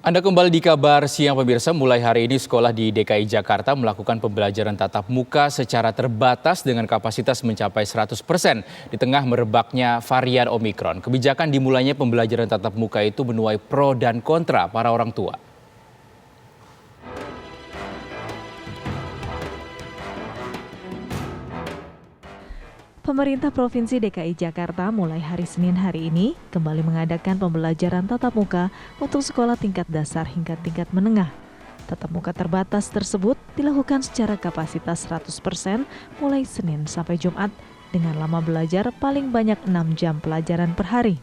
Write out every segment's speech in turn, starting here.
Anda kembali di Kabar Siang pemirsa, mulai hari ini sekolah di DKI Jakarta melakukan pembelajaran tatap muka secara terbatas dengan kapasitas mencapai 100% di tengah merebaknya varian Omikron. Kebijakan dimulainya pembelajaran tatap muka itu menuai pro dan kontra para orang tua. Pemerintah Provinsi DKI Jakarta mulai hari Senin hari ini kembali mengadakan pembelajaran tatap muka untuk sekolah tingkat dasar hingga tingkat menengah. Tatap muka terbatas tersebut dilakukan secara kapasitas 100% mulai Senin sampai Jumat dengan lama belajar paling banyak 6 jam pelajaran per hari.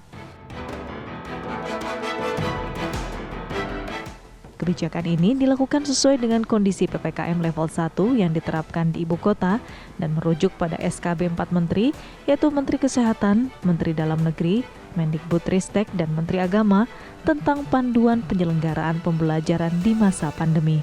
Kebijakan ini dilakukan sesuai dengan kondisi PPKM level 1 yang diterapkan di ibu kota dan merujuk pada SKB 4 Menteri, yaitu Menteri Kesehatan, Menteri Dalam Negeri, Mendikbudristek, dan Menteri Agama tentang panduan penyelenggaraan pembelajaran di masa pandemi.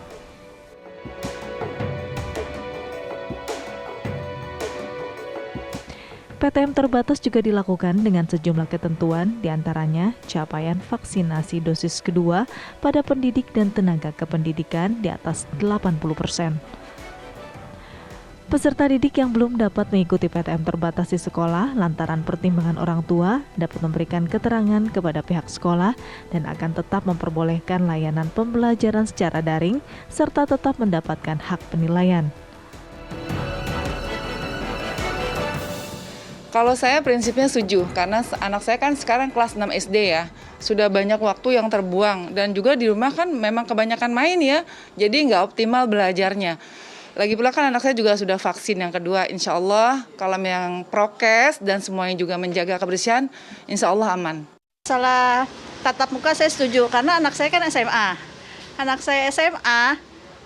PTM terbatas juga dilakukan dengan sejumlah ketentuan, diantaranya capaian vaksinasi dosis kedua pada pendidik dan tenaga kependidikan di atas 80%. Peserta didik yang belum dapat mengikuti PTM terbatas di sekolah lantaran pertimbangan orang tua dapat memberikan keterangan kepada pihak sekolah dan akan tetap memperbolehkan layanan pembelajaran secara daring serta tetap mendapatkan hak penilaian. Kalau saya prinsipnya setuju, karena anak saya kan sekarang kelas 6 SD ya, sudah banyak waktu yang terbuang, dan juga di rumah kan memang kebanyakan main ya, jadi nggak optimal belajarnya. Lagi pula kan anak saya juga sudah vaksin yang kedua, insya Allah kalau yang prokes dan semuanya juga menjaga kebersihan, insya Allah aman. Masalah tatap muka saya setuju, karena anak saya kan SMA. Anak saya SMA,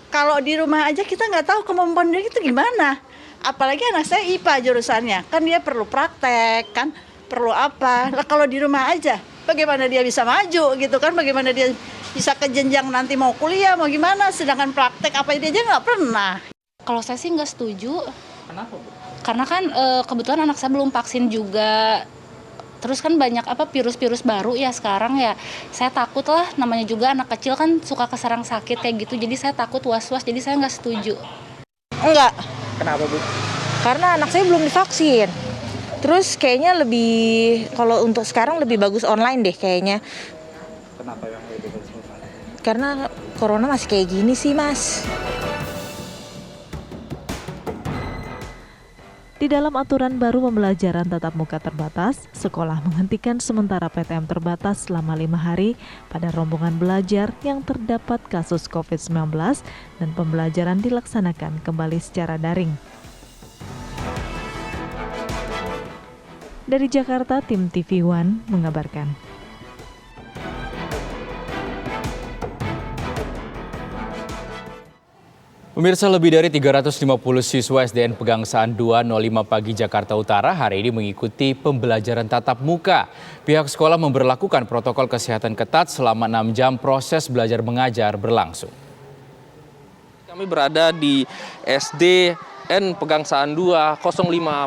kalau di rumah aja kita nggak tahu kemampuan dia itu gimana. Apalagi anak saya IPA jurusannya, kan dia perlu praktek, kan perlu apa. Lah kalau di rumah aja, bagaimana dia bisa maju gitu kan, bagaimana dia bisa ke jenjang nanti mau kuliah, mau gimana, sedangkan praktek apa dia aja nggak pernah. Kalau saya sih nggak setuju. Kenapa, Bu? Karena kan kebetulan anak saya belum vaksin juga. Terus kan banyak virus-virus baru ya sekarang ya. Saya takut lah, namanya juga anak kecil kan suka keserang sakit kayak gitu. Jadi saya takut was-was, jadi saya nggak setuju. Enggak. Kenapa, Bu? Karena anak saya belum divaksin. Terus kayaknya kalau untuk sekarang lebih bagus online deh kayaknya. Kenapa yang lebih bagus online? Karena corona masih kayak gini sih, Mas. Di dalam aturan baru pembelajaran tatap muka terbatas, sekolah menghentikan sementara PTM terbatas selama 5 hari pada rombongan belajar yang terdapat kasus COVID-19 dan pembelajaran dilaksanakan kembali secara daring. Dari Jakarta, tim TV One mengabarkan. Pemirsa, lebih dari 350 siswa SDN Pegangsaan 205 Pagi Jakarta Utara hari ini mengikuti pembelajaran tatap muka. Pihak sekolah memberlakukan protokol kesehatan ketat selama 6 jam proses belajar mengajar berlangsung. Kami berada di SDN Pegangsaan 205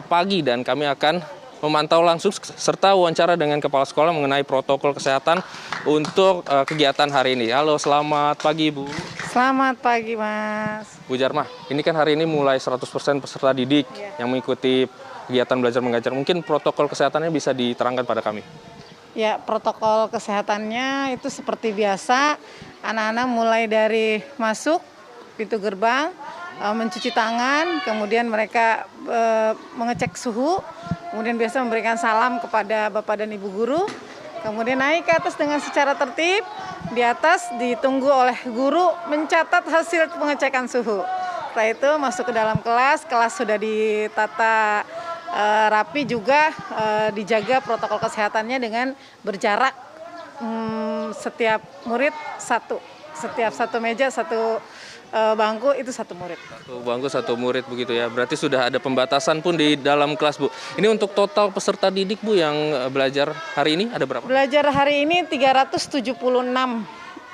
Pagi dan kami akan memantau langsung serta wawancara dengan kepala sekolah mengenai protokol kesehatan untuk kegiatan hari ini. Halo, selamat pagi, Bu. Selamat pagi, Mas. Bu Jarmah, ini kan hari ini mulai 100% peserta didik yang mengikuti kegiatan belajar mengajar. Mungkin protokol kesehatannya bisa diterangkan pada kami. Ya, protokol kesehatannya itu seperti biasa. Anak-anak mulai dari masuk pintu gerbang, mencuci tangan, kemudian mereka mengecek suhu, kemudian biasa memberikan salam kepada Bapak dan Ibu guru, kemudian naik ke atas dengan secara tertib, di atas ditunggu oleh guru mencatat hasil pengecekan suhu. Setelah itu masuk ke dalam kelas sudah ditata rapi juga, dijaga protokol kesehatannya dengan berjarak setiap murid setiap satu meja, satu bangku itu satu murid. Satu bangku satu murid begitu ya. Berarti sudah ada pembatasan pun di dalam kelas, Bu. Ini untuk total peserta didik, Bu, yang belajar hari ini ada berapa? Belajar hari ini 376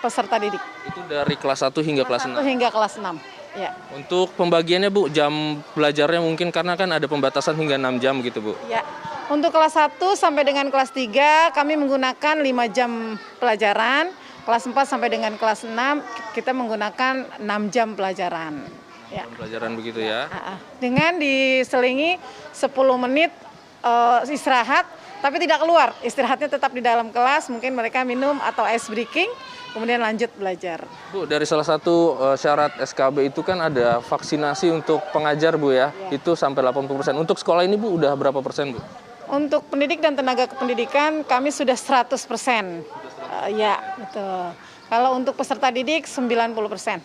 peserta didik. Itu dari kelas 1 hingga kelas 6. Hingga kelas 6. Ya. Untuk pembagiannya, Bu, jam belajarnya mungkin karena kan ada pembatasan hingga 6 jam gitu, Bu. Ya. Untuk kelas 1 sampai dengan kelas 3 kami menggunakan 5 jam pelajaran. kelas 4 sampai dengan kelas 6 kita menggunakan 6 jam pelajaran. Ya. Pelajaran begitu ya. Dengan diselingi 10 menit istirahat, tapi tidak keluar. Istirahatnya tetap di dalam kelas, mungkin mereka minum atau ice breaking, kemudian lanjut belajar. Bu, dari salah satu syarat SKB itu kan ada vaksinasi untuk pengajar, Bu ya. Itu sampai 80%. Untuk sekolah ini, Bu, udah berapa persen, Bu? Untuk pendidik dan tenaga kependidikan kami sudah 100%. Ya, betul. Kalau untuk peserta didik 90%.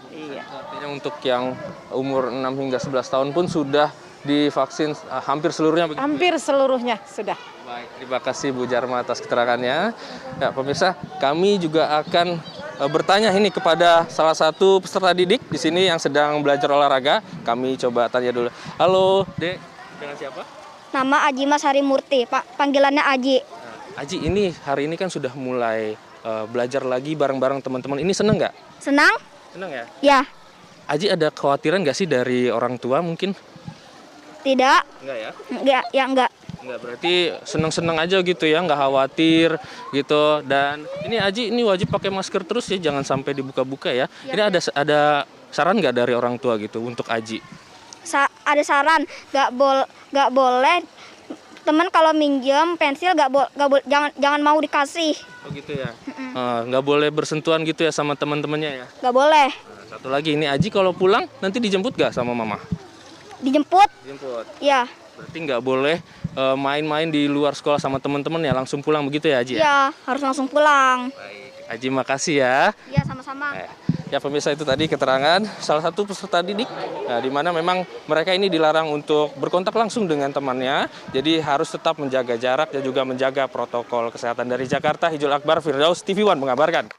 Iya. Artinya untuk yang umur 6 hingga 11 tahun pun sudah divaksin hampir seluruhnya begitu? Hampir seluruhnya sudah. Baik, terima kasih Bu Jarma atas keterangannya. Ya, pemirsa, kami juga akan bertanya ini kepada salah satu peserta didik di sini yang sedang belajar olahraga. Kami coba tanya dulu. Halo, Dek. Dengan siapa? Nama Aji Mas Harimurti, Pak. Panggilannya Aji. Nah, Aji, ini hari ini kan sudah mulai belajar lagi bareng-bareng teman-teman. Ini seneng nggak? Senang? Seneng ya? Ya. Aji ada kekhawatiran nggak sih dari orang tua mungkin? Tidak? Enggak ya? Enggak. Enggak, berarti seneng-seneng aja gitu ya, nggak khawatir gitu. Dan ini Aji, ini wajib pakai masker terus ya, jangan sampai dibuka-buka ya. Ini ada saran nggak dari orang tua gitu untuk Aji? Ada saran, nggak boleh teman kalau minjem pensil jangan mau dikasih. Oh gitu ya? Nggak boleh bersentuhan gitu ya sama teman-temannya ya? Nggak boleh. Nah, satu lagi, ini Aji kalau pulang nanti dijemput nggak sama mama? Dijemput? Dijemput. Ya. Berarti nggak boleh main-main di luar sekolah sama teman-teman ya, langsung pulang begitu ya Aji ya? Ya, harus langsung pulang. Baik, Aji makasih ya. Ya, sama-sama. Ya pemirsa, itu tadi keterangan salah satu peserta didik, di mana memang mereka ini dilarang untuk berkontak langsung dengan temannya, jadi harus tetap menjaga jarak dan juga menjaga protokol kesehatan. Dari Jakarta, Hijul Akbar, Firdaus, TV One mengabarkan.